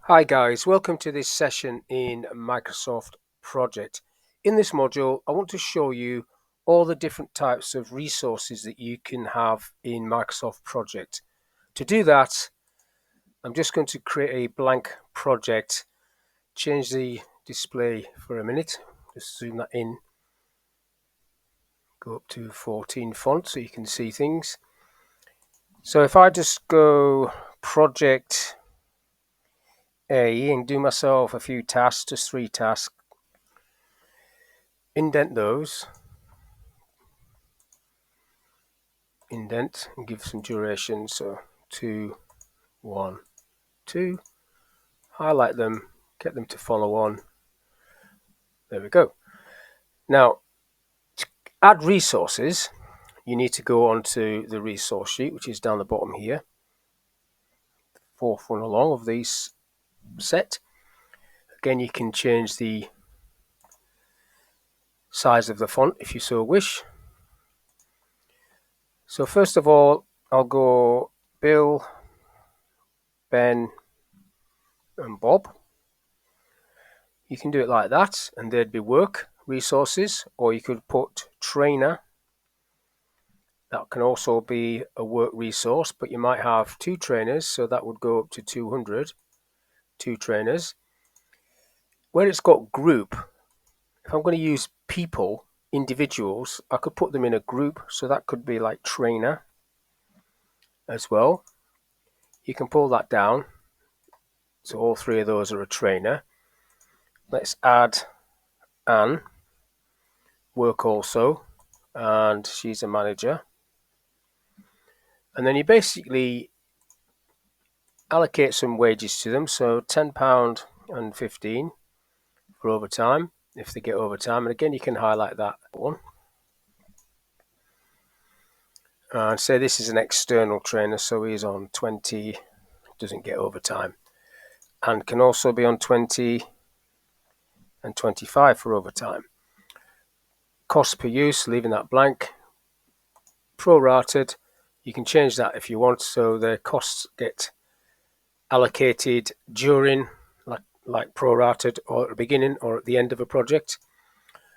Hi guys, welcome to this session in Microsoft Project. In this module, I want to show you all the different types of resources that you can have in Microsoft Project. To do that, I'm just going to create a blank project, change the display for a minute, just zoom that in, go up to 14 font so you can see things. So if I just go project A and do myself a few tasks, just 3 tasks, indent those, indent and give some duration, so 2, 1, 2, highlight them, get them to follow on. There we go. Now, to add resources, you need to go onto the resource sheet, which is down the bottom here, fourth one along of these set. Again, you can change the size of the font if you so wish. So first of all, I'll go Bill, Ben, and Bob. You can do it like that, and there'd be work resources, or you could put trainer. That can also be a work resource, but you might have 2 trainers, so that would go up to 200, 2 trainers. Where it's got group, if I'm going to use people, individuals, I could put them in a group, so that could be like trainer as well. You can pull that down, so all 3 of those are a trainer. Let's add Anne, work also, and she's a manager. And then you basically allocate some wages to them, so £10 and 15 for overtime if they get overtime. And again, you can highlight that one and say this is an external trainer, so he's on 20, doesn't get overtime, and can also be on 20 and 25 for overtime. Cost per use, leaving that blank. Prorated, you can change that if you want, so the costs get allocated during, like prorated, or at the beginning or at the end of a project.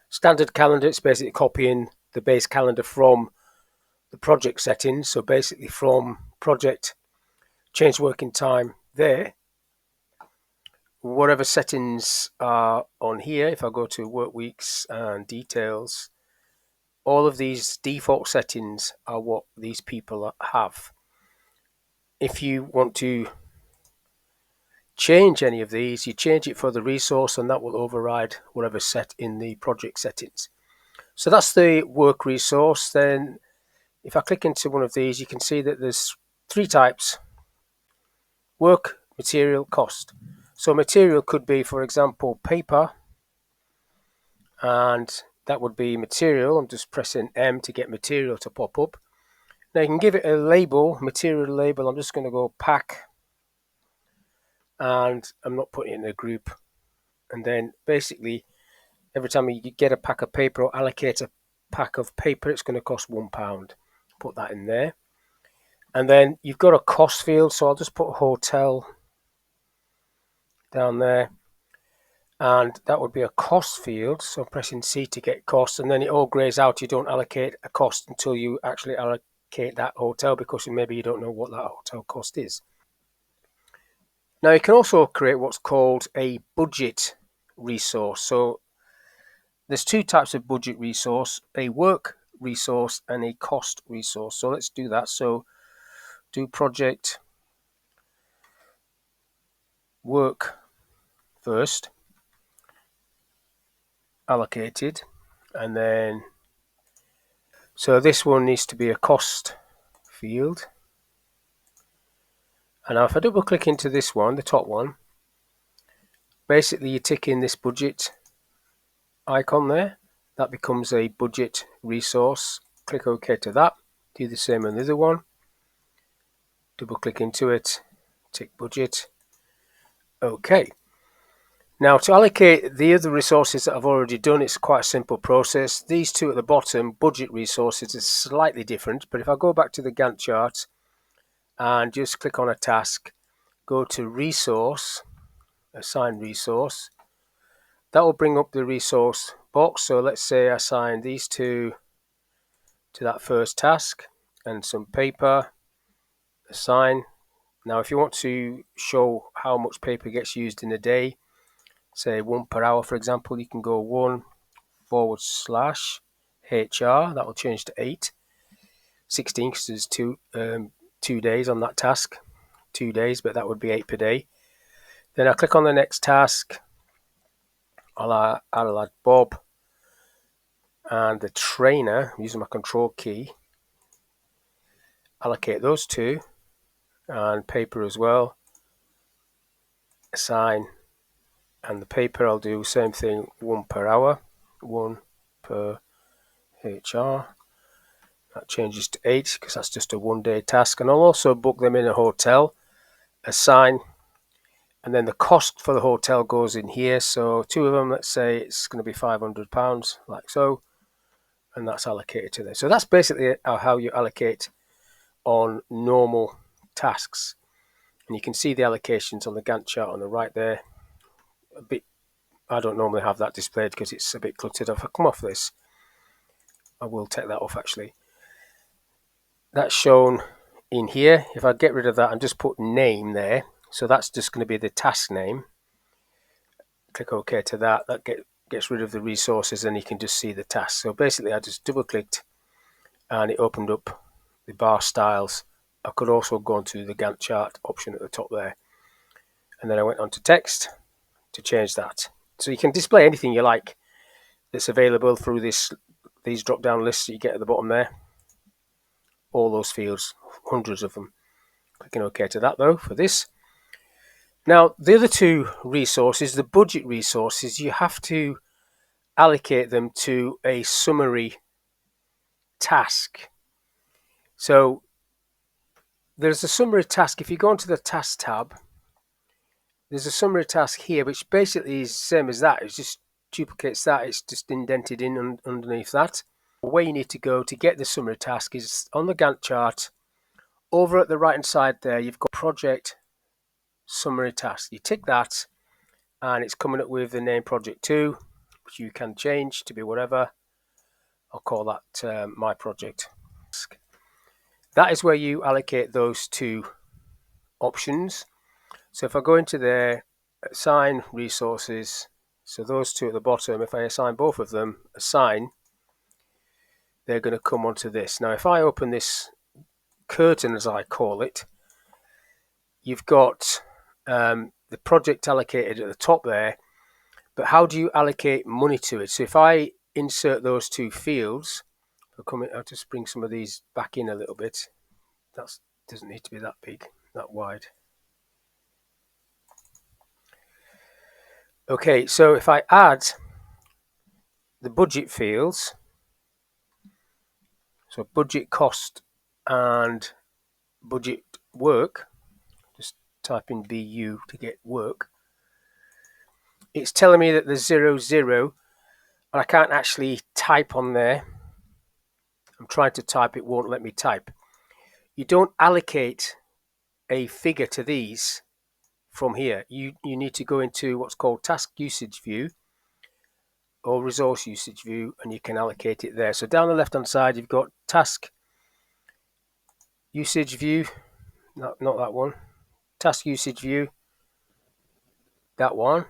Standard calendar, it's basically copying the base calendar from the project settings. So basically from project, change working time there. Whatever settings are on here, if I go to work weeks and details, all of these default settings are what these people have. If you want to change any of these, you change it for the resource, and that will override whatever's set in the project settings. So that's the work resource. Then if I click into one of these, you can see that there's 3 types: work, material, cost. So material could be, for example, paper, and that would be material. I'm just pressing M to get material to pop up. Now you can give it a label, material label. I'm just going to go pack, and I'm not putting it in a group. And then basically every time you get a pack of paper or allocate a pack of paper, it's going to cost £1. Put that in there. And then you've got a cost field, so I'll just put hotel down there, and that would be a cost field. So I'm pressing C to get cost, and then it all grays out. You don't allocate a cost until you actually allocate that hotel, because maybe you don't know what that hotel cost is. Now you can also create what's called a budget resource. So there's 2 types of budget resource: a work resource and a cost resource. So let's do that. So do project work first, allocated, and then so this one needs to be a cost field. And now if I double click into this one, the top one, basically you tick in this budget icon there, that becomes a budget resource. Click OK to that. Do the same on the other one, double click into it, tick budget, OK. Now to allocate the other resources that I've already done, it's quite a simple process. These 2 at the bottom, budget resources, is slightly different, but if I go back to the Gantt chart and just click on a task, go to resource, assign resource. That will bring up the resource box. So let's say I assign these two to that first task and some paper, assign. Now if you want to show how much paper gets used in a day, say 1 per hour for example, you can go 1/HR, that will change to 8, 16 because there's 2 days on that task, 2 days, but that would be 8 per day. Then I click on the next task, I'll add Bob and the trainer using my control key, allocate those two, and paper as well, assign, and the paper I'll do same thing, 1 per hour, 1 per HR. That changes to 8 because that's just a 1-day task. And I'll also book them in a hotel, assign, and then the cost for the hotel goes in here. So 2 of them, let's say it's going to be £500, like so, and that's allocated to them. So that's basically how you allocate on normal tasks. And you can see the allocations on the Gantt chart on the right there. A bit, I don't normally have that displayed because it's a bit cluttered. If I come off this, I will take that off actually. That's shown in here. If I get rid of that and just put name there, so that's just going to be the task name. Click OK to that. That gets rid of the resources, and you can just see the task. So basically I just double clicked and it opened up the bar styles. I could also go onto the Gantt chart option at the top there, and then I went on to text to change that. So you can display anything you like that's available through these drop down lists that you get at the bottom there. All those fields, hundreds of them. Clicking OK to that though for this. Now the other two resources, the budget resources, you have to allocate them to a summary task. So there's a summary task. If you go into the task tab, there's a summary task here, which basically is the same as that. It just duplicates that. It's just indented in underneath that. Where you need to go to get the summary task is on the Gantt chart. Over at the right hand side there, you've got project summary task. You tick that, and it's coming up with the name project 2, which you can change to be whatever. I'll call that my project. That is where you allocate those two options. So if I go into there, assign resources, so those two at the bottom, if I assign both of them, assign, they're going to come onto this. Now if I open this curtain, as I call it, you've got the project allocated at the top there, but how do you allocate money to it? So if I insert those two fields, I'll just bring some of these back in a little bit. That doesn't need to be that big, that wide. Okay, so if I add the budget fields, so budget cost and budget work, just type in BU to get work, it's telling me that there's 0, 0, and I can't actually type on there. I'm trying to type, it won't let me type. You don't allocate a figure to these from here. You need to go into what's called task usage view or resource usage view, and you can allocate it there. So down the left hand side you've got task usage view, not that one, task usage view, that one.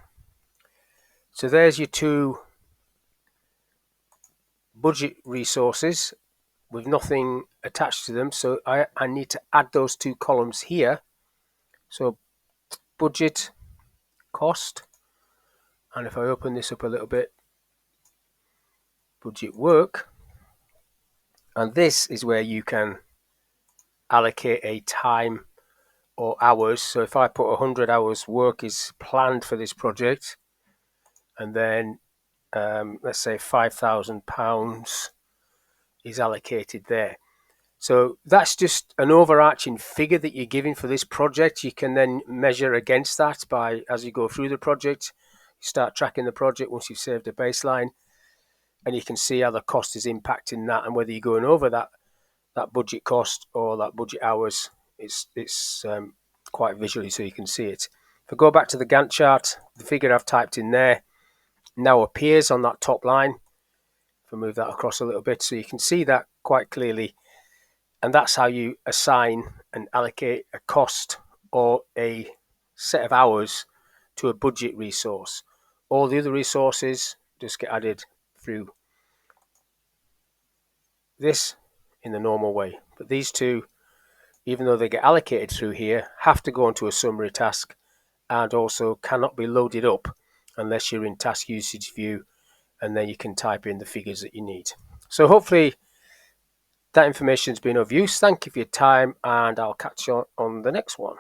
So there's your two budget resources with nothing attached to them, so I need to add those two columns here. So budget cost, and if I open this up a little bit, budget work, and this is where you can allocate a time or hours. So if I put 100 hours work is planned for this project, and then let's say £5,000 is allocated there. So that's just an overarching figure that you're giving for this project. You can then measure against that by, as you go through the project, you start tracking the project once you've saved a baseline, and you can see how the cost is impacting that, and whether you're going over that budget cost or that budget hours. It's quite visually, so you can see it. If I go back to the Gantt chart, the figure I've typed in there now appears on that top line. If I move that across a little bit so you can see that quite clearly. And that's how you assign and allocate a cost or a set of hours to a budget resource. All the other resources just get added through this in the normal way. But these two, even though they get allocated through here, have to go into a summary task and also cannot be loaded up unless you're in task usage view, and then you can type in the figures that you need. So hopefully that information has been of use. Thank you for your time, and I'll catch you on the next one.